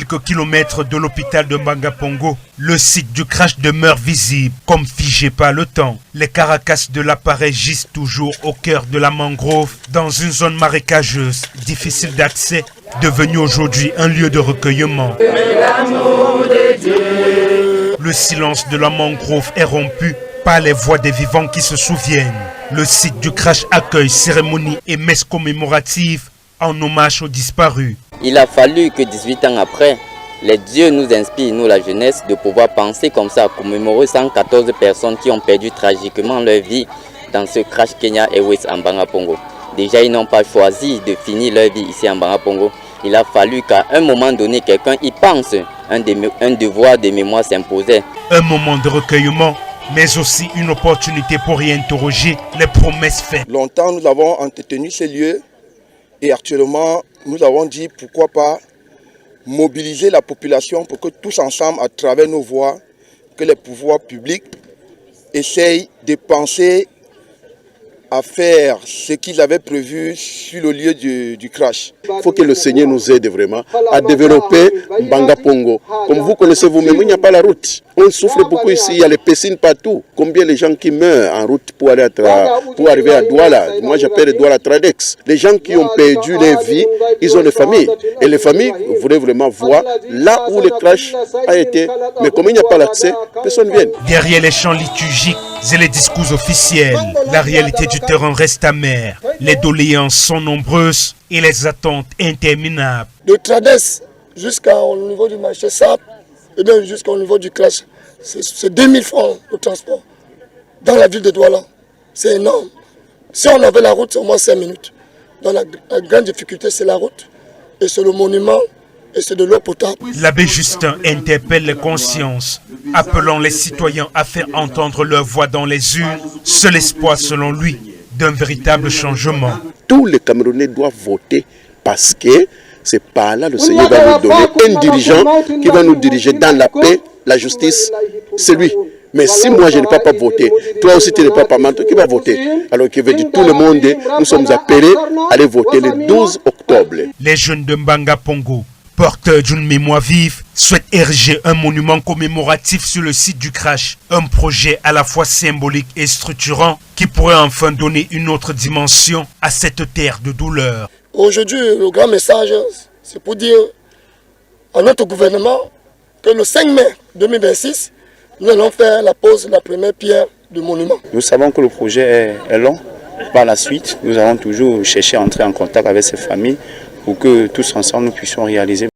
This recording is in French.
quelques kilomètres de l'hôpital de Mbanga-Pongo, le site du crash demeure visible comme figé par le temps. Les carcasses de l'appareil gisent toujours au cœur de la mangrove, dans une zone marécageuse, difficile d'accès, devenue aujourd'hui un lieu de recueillement. Le silence de la mangrove est rompu par les voix des vivants qui se souviennent. Le site du crash accueille cérémonies et messes commémoratives en hommage aux disparus. Il a fallu que 18 ans après, les dieux nous inspirent, nous la jeunesse, de pouvoir penser comme ça, commémorer 114 personnes qui ont perdu tragiquement leur vie dans ce crash Kenya Airways en Mbanga-Pongo. Déjà, ils n'ont pas choisi de finir leur vie ici en Mbanga-Pongo. Il a fallu qu'à un moment donné, quelqu'un y pense. Un devoir de mémoire s'imposait. Un moment de recueillement, mais aussi une opportunité pour réinterroger les promesses faites. Longtemps, nous avons entretenu ces lieux et actuellement, nous avons dit pourquoi pas mobiliser la population pour que tous ensemble, à travers nos voix, que les pouvoirs publics essayent de penser à faire ce qu'ils avaient prévu sur le lieu du crash. Il faut que le Seigneur nous aide vraiment à développer Mbanga-Pongo. Comme vous connaissez vous-même, il n'y a pas la route. On souffre beaucoup ici, il y a les piscines partout. Combien de gens qui meurent en route pour arriver à Douala. Moi j'appelle Douala Tradex. Les gens qui ont perdu leur vie, ils ont des familles. Et les familles voudraient vraiment voir là où le crash a été. Mais comme il n'y a pas l'accès, personne ne vient. Derrière les chants liturgiques et les discours officiels, la réalité du terrain reste amère. Les doléances sont nombreuses et les attentes interminables. De Tradex jusqu'au niveau du marché Sable, et bien jusqu'au niveau du crash, c'est 2000 francs le transport dans la ville de Douala. C'est énorme. Si on avait la route, c'est au moins 5 minutes. Dans la grande difficulté, c'est la route, et c'est le monument, et c'est de l'eau potable. L'abbé Justin interpelle les consciences, appelant les citoyens à faire entendre leur voix dans les urnes. Seul espoir, selon lui, d'un véritable changement. Tous les Camerounais doivent voter parce que c'est par là le Seigneur va nous donner un dirigeant qui va nous diriger dans la paix, la justice. C'est lui. Mais si moi je n'ai pas voté, toi aussi tu n'es pas mal, qui va voter? Alors qu'il veut dire tout le monde, nous sommes appelés à aller voter le 12 octobre. Les jeunes de Mbanga-Pongo, porteurs d'une mémoire vive, souhaitent ériger un monument commémoratif sur le site du crash. Un projet à la fois symbolique et structurant qui pourrait enfin donner une autre dimension à cette terre de douleur. Aujourd'hui, le grand message, c'est pour dire à notre gouvernement que le 5 mai 2026, nous allons faire la pose, la première pierre du monument. Nous savons que le projet est long. Par la suite, nous allons toujours chercher à entrer en contact avec ces familles pour que tous ensemble nous puissions réaliser